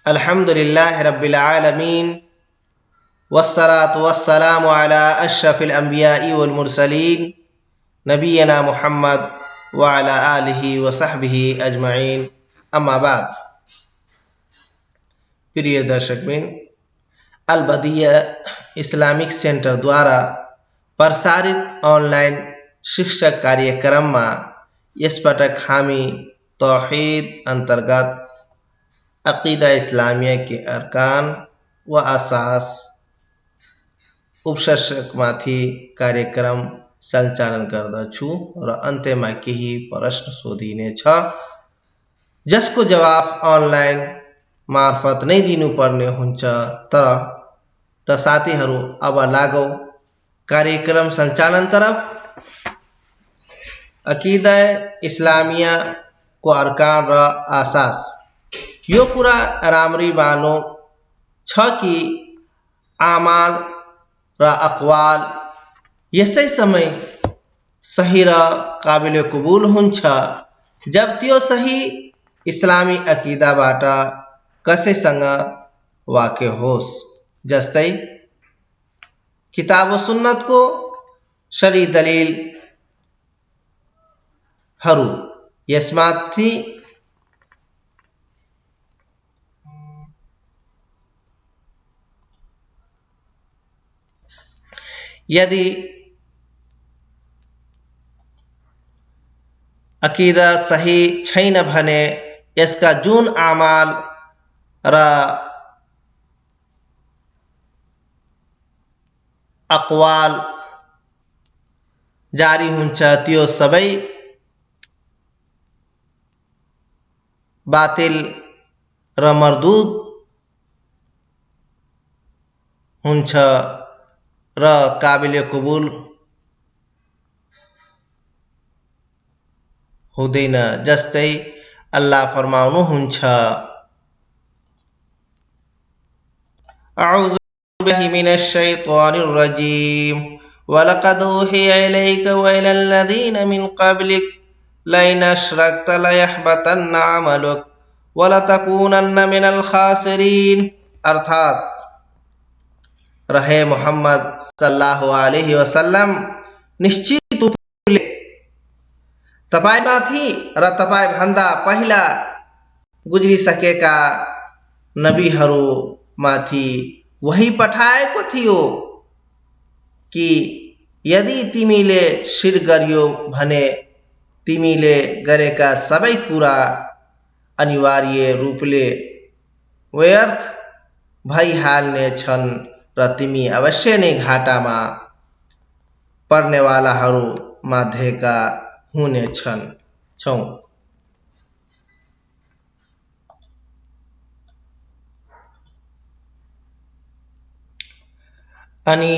अल्हम्दुलिल्लाहि रब्बिल आलमीन वस्सलातु वस्सलामु अला अशरफिल अंबियाई वल मुरसलीन नबीना मुहम्मद व अला आलिहि व सहबिहि अजमईन अम्मा बाद। प्रिय दर्शकबिन, अल बदिया इस्लामिक सेंटर द्वारा प्रसारित ऑनलाइन शिक्षक कार्यक्रम में यसपटक हामी तौहीद अंतर्गत अकीदा इस्लामिया के अरकान व असास उपशीर्षकमाथि कार्यक्रम सञ्चालन गर्दछु र अन्त्यमा केही प्रश्न सोधिनेछ जसको जवाफ अनलाइन मार्फत नै दिनुपर्ने हुन्छ। त साथीहरू, अब लागौं कार्यक्रम सञ्चालन तरफ। अकीदा इस्लामिया को अरकान र आसास यो कुरा राम्ररी मालूम छ कि आमाल र अक़वाल यसै समय सही र काबिल कबूल हुन्छ जब त्यो सही इस्लामी अकीदाबाट कसैसँग वाक़िअ होस्। जस्तै किताब व सुन्नतको शरई दलिलहरू यसमाथि यदि अकीदा सही छैन भने यसका जुन आमाल र अक़वाल जारी हुन्छ त्यो सबै बातिल र मर्दूद हुन्छ र काबिल कबूल हुँदैन। जस्तै अल्लाह फरमाउनुहुन्छ, अऊज़ु बिल्लाहि मिनश शैतानिर रजीम वलक़द ऊहिय इलैका व इलल लज़ीना मिन क़ब्लिक लइन अशरकत लयहबतन्न अमलुक वलतकूनन्न मिनल खासिरीन। अर्थात, रहे मोहम्मद सल्लल्लाहु अलैहि वसल्लम, निश्चित रूपले तपाईमाथि र तपाईँ भन्दा पहिला गुज्रिसकेका नबीहरूमाथि वही पठाएको थियो कि यदि तिमीले शिर्क गर्यो भने तिमीले गरेका सबै कुरा अनिवार्य रूपले व्यर्थ भइहाल्ने छन् र तिमी अवश्य नै घाटामा पर्नेवालाहरू मध्येका हुनेछौ। अनि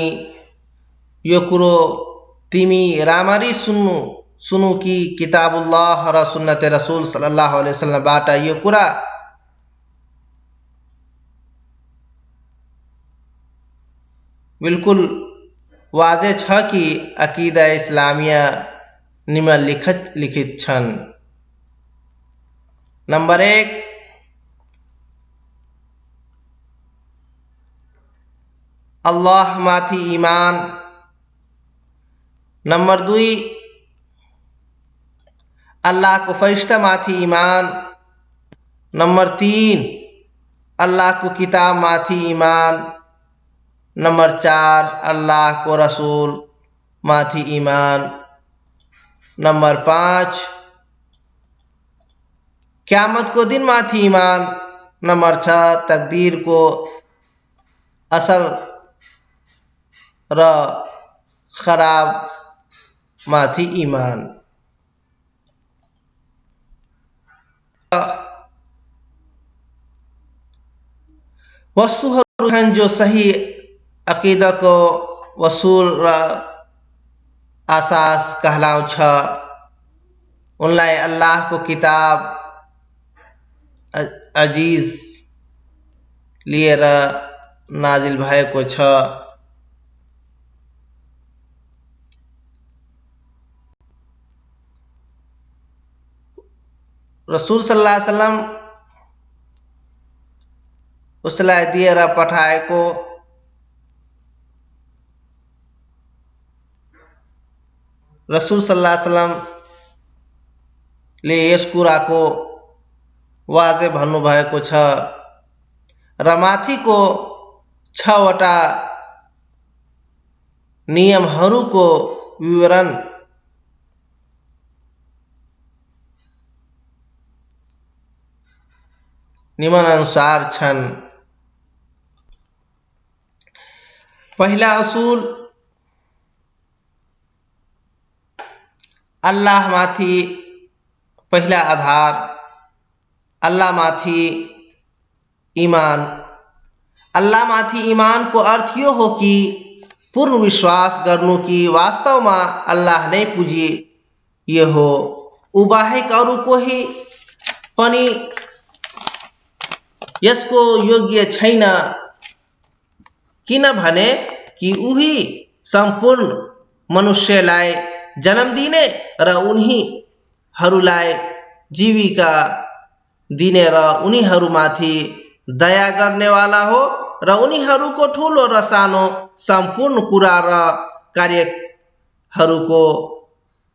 यो कुरो तिमी राम्ररी सुन्नु कि किताबुल्लाह र सुन्नत रसूल सल्लल्लाहु अलैहि वसल्लमबाट यो कुरा बिल्कुल वाजे छ कि अकीदा इस्लामिया निम्नलिखित छन्। नंबर 1, अल्लाह माथि ईमान। नंबर 2, अल्लाह को फरिश्ता माथि ईमान। नंबर 3, अल्लाह को किताब माथि ईमान। नंबर 4, अल्लाह को रसूल माथि ईमान। नंबर 5, क़यामत को दिन माथि ईमान। नंबर 6, तकदीर को असल र खराब माथि ईमान। वस्तुहरू छन् जो सही अकीदा को वसूल र आसास कहलाउँछ। उनलाई अल्लाह को किताब अजीज लिएर नाजिल भएको छ। रसूल सल्लल्लाहु अलैहि वसल्लम उसलाई दिएर पठाएको रसूल सल्लल्लाहु अलैहि वसल्लम ले यस कुराको वाजे भन्नुभएको छ र माथिको 6 वटा नियमहरूको विवरण निम्नानुसार छन्। पहिला असुल अल्लाहमाथि पहिला आधार अल्लाहमाथि ईमान। अल्लाहमाथि ईमानको अर्थ यो हो कि पूर्ण विश्वास गर्नु कि वास्तवमा अल्लाह नै पूज्य हो, ऊ बाहेक अरू कोही पनि यसको योग्य छैन, किनभने कि उही सम्पूर्ण मनुष्यलाई जन्म दिने र उनीहरूलाई जीविका दिने र उनीहरूमाथि दया गर्नेवाला हो र उनीहरूको ठूलो र सानो सम्पूर्ण कुरा र कार्यहरूको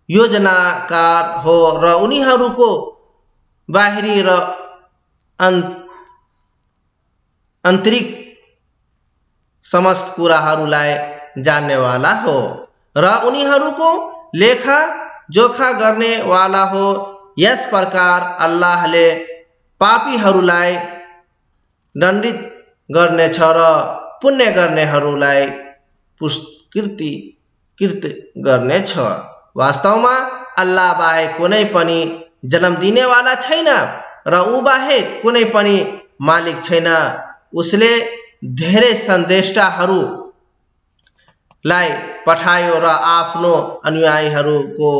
योजनाकार हो र उनीहरूको बाहिरी र आन्तरिक समस्त कुराहरूलाई जान्नेवाला हो र उनीहरूको लेखा जोखा गर्नेवाला हो। यस प्रकार अल्लाहले पापीहरूलाई दण्डित गर्नेछ र पुण्य गर्नेहरूलाई पुरस्कृत गर्नेछ। वास्तवमा अल्लाह बाहेक कुनै पनि जन्म दिनेवाला छैन र ऊ बाहेक कुनै पनि मालिक छैन। उसले धेरै सन्देशहरूलाई पठायो र आफ्नो अनुयायीहरूको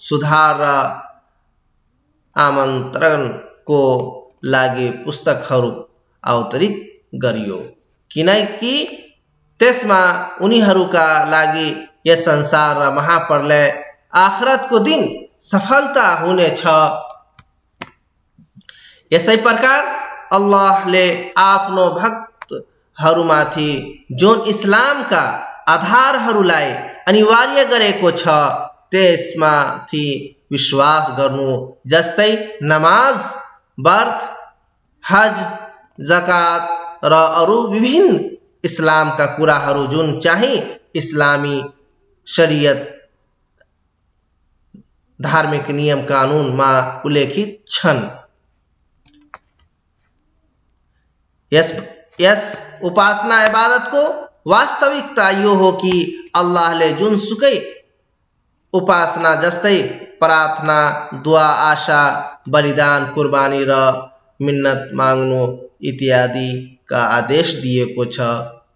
सुधार र आमन्त्रणको लागि पुस्तकहरू अवतरित गरियो, किनकि त्यसमा उनीहरूका लागि यस संसार र महाप्रलय आखिरतको दिन सफलता हुनेछ। यसै प्रकार अल्लाहले आफ्नो भक्तहरूमाथि जुन इस्लामका आधारहरूलाई अनिवार्य गरेको छ त्यसमाथि विश्वास गर्नु, जस्तै नमाज, व्रत, हज, जकात र अरू विभिन्न इस्लामका कुराहरू जुन चाहिँ इस्लामी शरीयत धार्मिक नियम कानुनमा उल्लेखित छन्। यस उपासना इबादतको वास्तविकता यो हो कि अल्लाहले जुनसुकै उपासना जस्तै प्रार्थना, दुआ, आशा, बलिदान, कुर्बानी र मिन्नत माग्नु इत्यादिका आदेश दिएको छ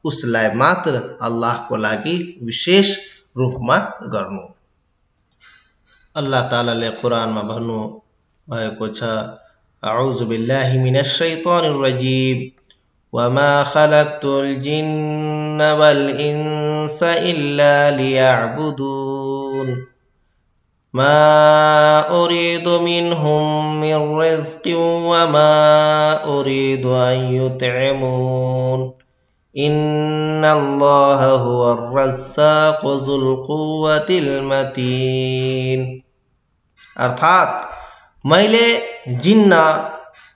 उसलाई मात्र अल्लाहको लागि विशेष रूपमा गर्नु। अल्लाह तालाले कुरानमा भन्नु भएको छ, अऊजु बिल्लाहि मिनश शैतानिर रजीम वमा खलक्तुल जिन्न वल इंस इल्ला लियअबुदून मा उरीदु मिनहुम मिन रिज़्क़िन वमा उरीदु अन युतइमून इन्नल्लाह हुवर रज़्ज़ाक़ु ज़ुल कुव्वतिल मतीन। अर्थात मैले जिन्न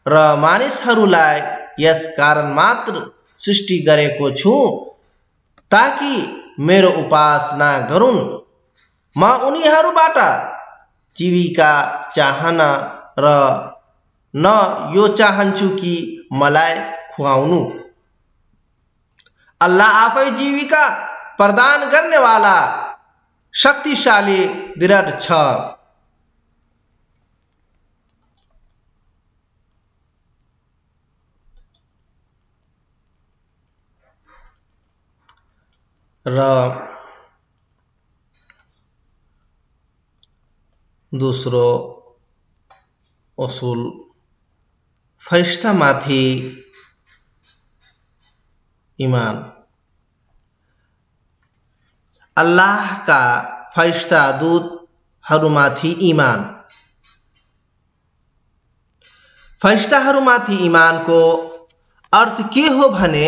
र मानिसहरूलाई यस कारण मात्र सृष्टि गरेको छु ताकि मेरो उपासना गरून्। म उनीहरूबाट जीविका चाहन र न यो चाहन्छु कि मलाई खुवाउनु। अल्लाह आफै जीविका प्रदान गर्नेवाला शक्तिशाली दृढ छ। र दोस्रो असुल फरिश्तामाथि ईमान। अल्लाहका फरिश्ता दूतहरूमाथि ईमान। फरिश्ताहरूमाथि ईमानको अर्थ के हो भने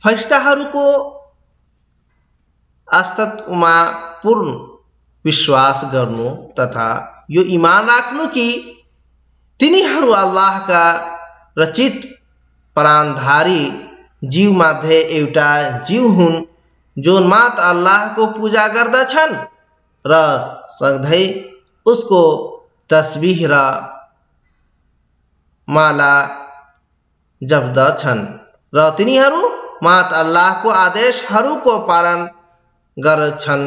फरिश्ताहरूको अस्तित्वमा पूर्ण विश्वास गर्नु तथा यो ईमान राख्नु कि तिनीहरू अल्लाहका रचित प्राणधारी जीव मध्ये एउटा जीव हुन् जुन मात्र अल्लाहको पूजा गर्दछन् र सधैँ उसको तस्बिह र माला जप्दछन् र तिनीहरू मात्र अल्लाहको आदेशहरूको पालन गर्छन्।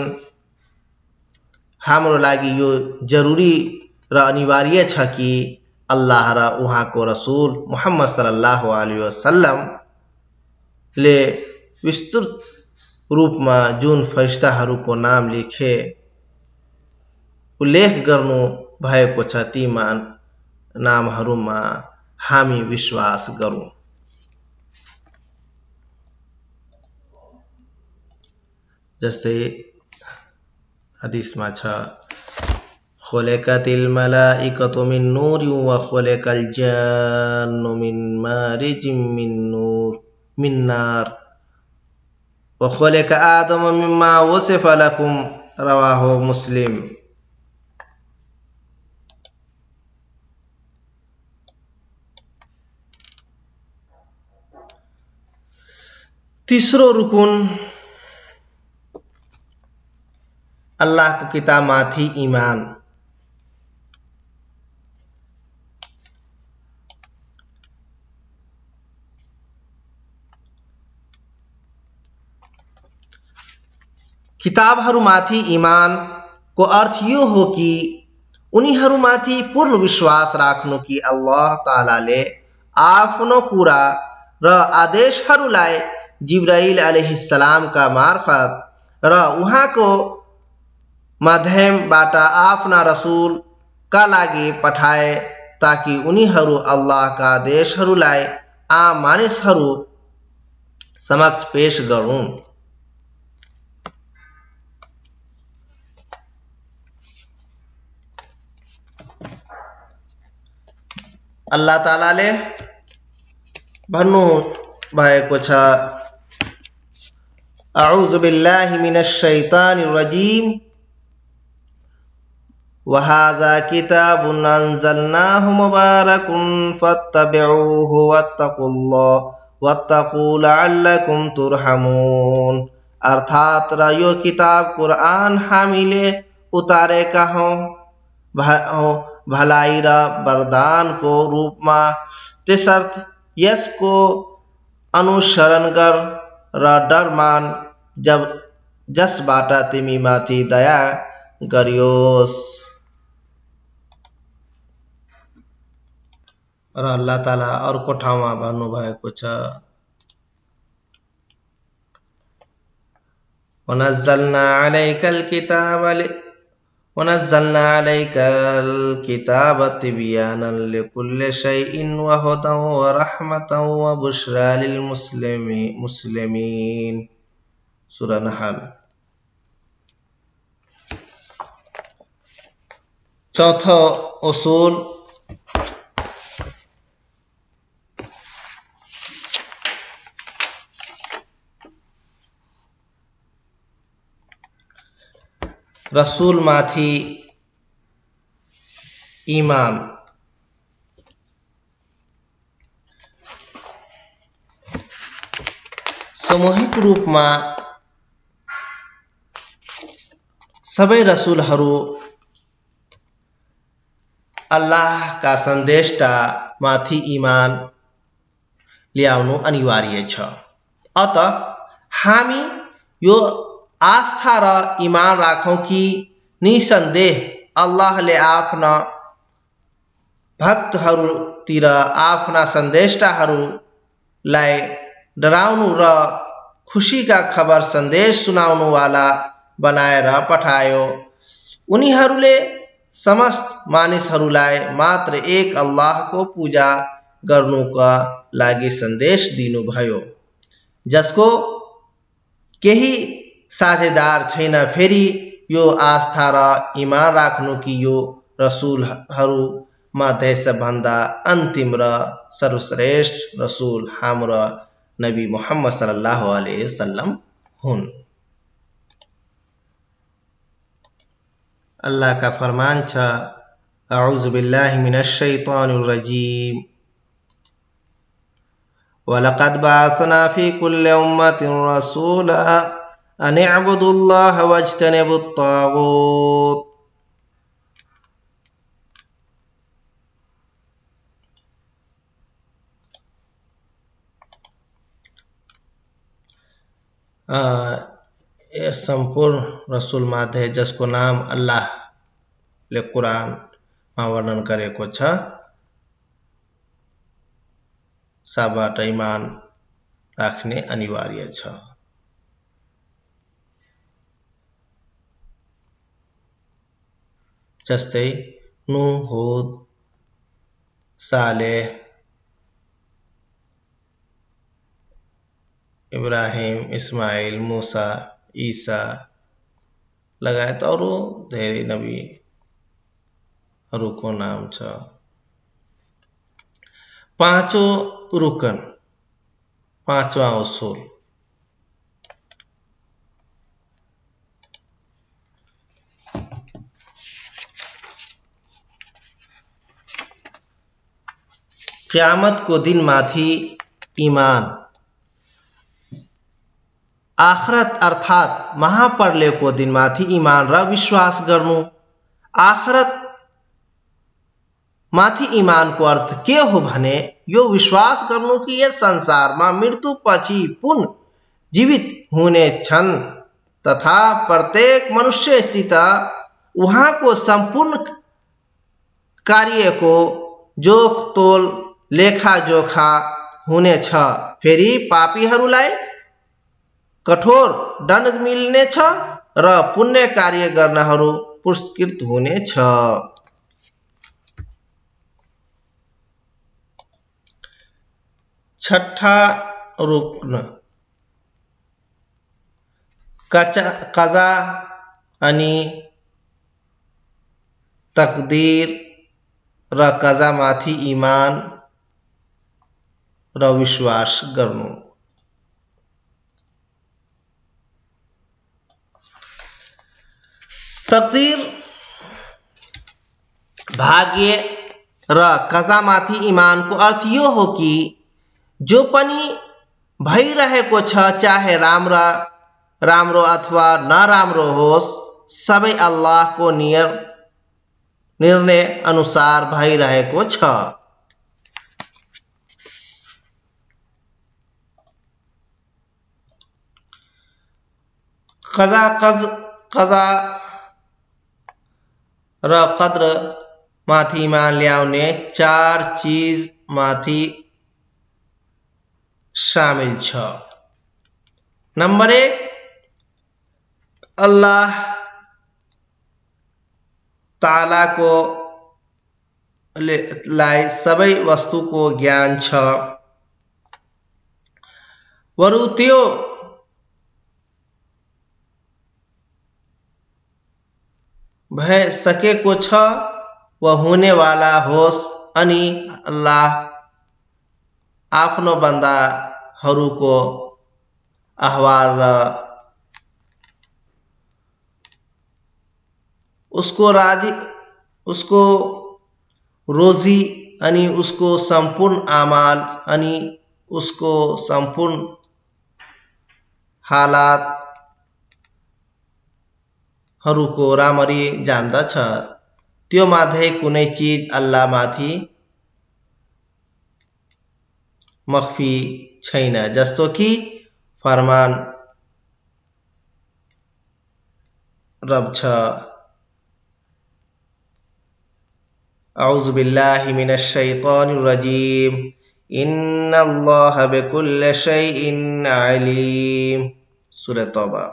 हाम्रो लागि यो जरुरी र अनिवार्य छ कि अल्लाह र उहाँको रसूल मुहम्मद सल्लल्लाहु अलैहि वसल्लम ले विस्तृत रूपमा जुन फरिश्ताहरूको नाम उल्लेख गर्नु भएको छ ती नामहरूमा हामी विश्वास गरौँ। जस्तै हदीसमा छ खुलिकतिल मलाइकतु मिन नूरिन व खुलिकल जन्नु मिन मारिजिम मिन नार व खुलिक आदम मिम्मा वसिफ लकुम रवाहु मुस्लिम। तीसरो रुकुन अल्लाहको किताबमाथि ईमान। किताबहरूमाथि ईमानको अर्थ यो हो कि उनीहरूमाथि पूर्ण विश्वास राख्नु कि अल्लाह तालाले आफ्नो कुरा र आदेशहरूलाई जिब्राइल अलैहिस्सलामका मार्फत र उहाँको माध्यमबाट आफ्ना रसूलका लागि पठाए ताकि उनीहरू अल्लाहका आदेशहरूलाई आम मानिसहरू समक्ष पेश गरून्। अल्लाह तालाले भन्नु भएको छ अऊज़ु बिल्लाहि मिनश शैतानिर रजीम व हाज़ा किताबुन अंज़लनाहु मुबारकुन फत्तबिऊहु वत्तकू लअल्लकुम तुरहमून। अर्थात र यो किताब कुरान हामीले उतारेका हौं भलाई र वरदानको रूपमा त्यसर्थ यसको अनुसरण गर र डर मान जसबाट तिमी माथि दया गरियोस्। र अल्लाह ताला अर्को ठाउँमा भन्नुभएको छ वनज़्ज़लना अलैकल किताब तिबयानन लिकुल्लि शैइन व हुदन व रहमतन व बुश्रा लिल मुस्लिमीन। सूरह नहल। चौथा उसूल रसूल माथि ईमान। सामूहिक रूपमा सबै रसूलहरू अल्लाहका सन्देशटा माथि ईमान ल्याउनु अनिवार्य छ। अत हामी यो आस्था र ईमान राखौं कि निसन्देह अल्लाहले आफ्ना भक्तहरूतिर आफ्ना सन्देशटाहरूलाई डराउनु र खुशीका खबर सन्देश सुनाउनु वाला बनाएर पठायो। उनीहरूले समस्त मानिसहरूलाई मात्र एक अल्लाहको पूजा गर्नुका लागि सन्देश दिनुभयो जसको केही साझेदार छैन। फेरि यो आस्था र ईमान राख्नु कि यो रसूलहरू माधे से भन्दा अंतिम र सर्वश्रेष्ठ रसूल हाम्रो नबी मोहम्मद सल्लल्लाहु अलैहि वसल्लम हुन्। अल्लाह का फरमान छ, अऊज़ु बिल्लाहि मिनश शैतानिर रजीम, वलक़द बअसना फी कुल्लि उम्मतिन रसूला अन इअ्बुदुल्लाह वज्तनिबुत तागूत। ये संपूर्ण रसूल माधे जसको नाम अल्लाह ले कुरान मा वर्णन गरेको छ। साबाट ईमान राख्ने अनिवार्य छ। जस्तै नूह, हुद, सालेह, इब्राहिम, इस्माइल, मूसा, ईसा लगायत अरू धेरै नबीहरूको नाम छ। पाँचौं रुकन, पाँचवां उसूल, क़यामत को दिन माथि ईमान, आखरत अर्थात महाप्रलय को दिन माथि ईमान र विश्वास गर्नु। आखरत माथि ईमान को अर्थ के हो भने यो विश्वास गर्नु कि यस संसारमा मृत्यु पछि पुनः जीवित हुने छन् तथा प्रत्येक मनुष्यसित उहाँको सम्पूर्ण कार्यको जोखतोल लेखाजोखा हुनेछ। फेरि पापीहरूलाई कठोर दण्ड मिल्नेछ र पुण्य कार्य गर्नेहरू पुरस्कृत हुनेछ। छठा रुकन, कजा अनि तकदीर र कजा माथि ईमान र विश्वास गर्नु। तकदीर भाग्य र कजा माथि ईमान को अर्थ यो हो कि जो पनि भइरहेको छ, चाहे राम्रो अथवा नराम्रो होस्, सबै अल्लाहको निर्णय अनुसार भइरहेको छ। कजा र कद्र माथि ईमान ल्याउने चार चीज माथि शामिल छ। नंबर 1, अल्लाह ताला को लाई सबै वस्तुको ज्ञान छ। बरु त्यो भए सकेको छ वा हुनेवाला होस्, अनि अल्लाह आफ्नो बन्दाहरूको अहवाल र उसको रोजी अनि उसको सम्पूर्ण अमाल अनि उसको सम्पूर्ण हालातहरूको राम्ररी जान्दछ। त्यो माथि कुनै चीज अल्लाह माथि मख्फी छैन, जस्तो कि फरमान रब छ, अऊज़ु बिल्लाहि मिनश शैतानिर रजीम, इन्नल्लाह बिकुल्लि शैइन अलीम। सूरह तौबा।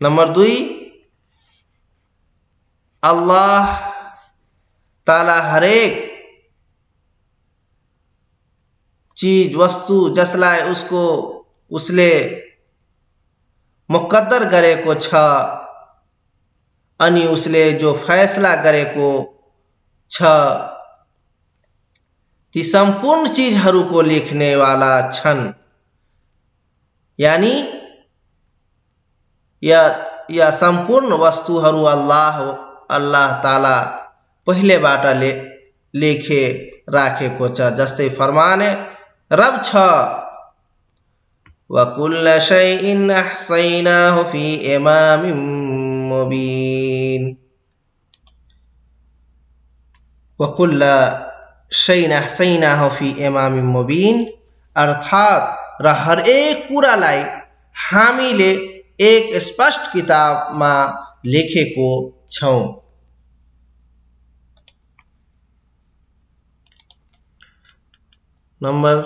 नंबर 2, अल्लाह ताला हरेक चीज वस्तु जसलाई उसले मुकद्दर गरेको छ अनि उसले जो फैसला गरेको छ ती सम्पूर्ण चीजहरूको लेख्नेवाला छन्। यानी या सम्पूर्ण वस्तुहरू अल्लाह ताला पहिलेबाट लेखे राखेको छ। जस्तै फरमाने रब छ वकुल्ल शैइन अहसैनाहु फी इमामिन मुबीन। वकुल्ल शैइन अहसैनाहु फी इमामिन मुबीन अर्थात र हरेक कुरालाई हामीले एक स्पष्ट किताबमा लेखेको छौं। नंबर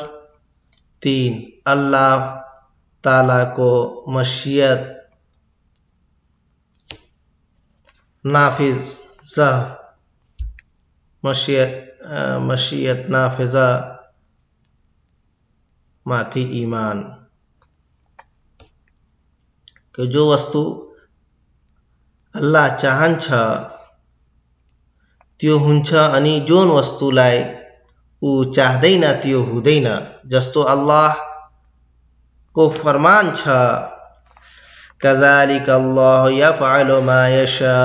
3 अल्लाह ताला को मशीयत नाफिजा माथि ईमान के जो वस्तु अल्लाह चाहन्छ त्यो हुन्छ अनि जोन वस्तुलाई ऊ चाहदैन त्यो हुँदैन। जस्तो अल्लाह को फरमान छ कज़ालिक अल्लाह यफ़अलु मा यशा।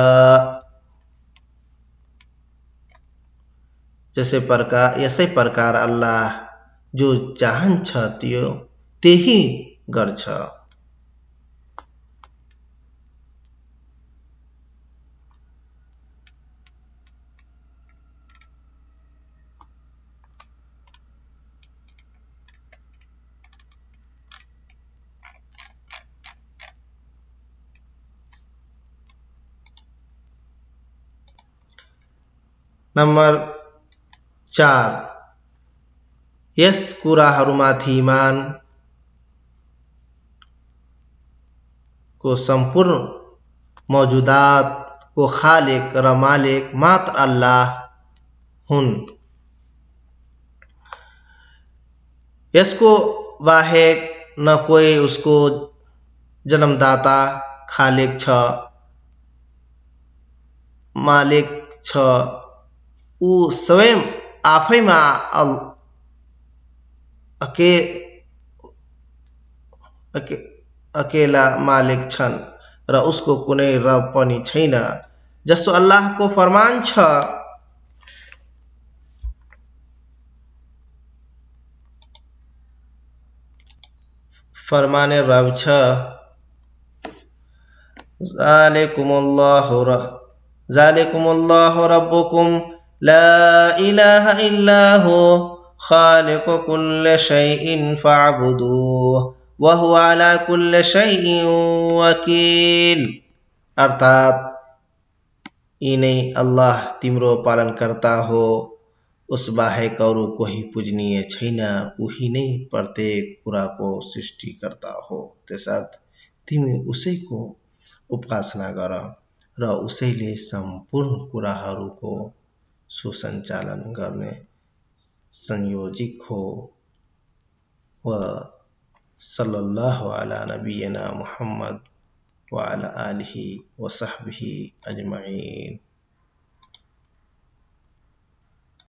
यसै प्रकार अल्लाह जो चाहन्छ त्यो त्यही गर्छ। नंबर 4 यस कुराहरूमाथि ईमान को संपूर्ण मौजूदात को खालिक र मालिक मात्र अल्लाह हुन्। यसको बाहेक न कोही उसको जन्मदाता खालिक छ मालिक छ। ऊ स्वयं आफैमा अकेला मालिक छन् र उसको कुनै रब पनि छैन। जस्तो अल्लाह को फरमान छ फरमाने रब छ ज़ालिकुमुल्लाहु रब्बुकुम ला इलाहा इल्ला हु खालिकु कुल्लि शैइन फअबुदूह व हुवा अला कुल्लि शैइन वकील। अर्थात यिनै अल्लाह तिम्रो पालनकर्ता हो, उस बाहेक अरू कोही पूजनीय छैन, उही नै प्रत्येक कुराको सृष्टिकर्ता हो। त्यसर्थ तिमी उसैको उपासना गर र उसैले सम्पूर्ण कुराहरूको सुसञ्चालन गर्ने संयोजक हो। व सल्लल्लाहु अला नबियना मुहम्मद व अला आलिहि व सहबिहि अजमईन।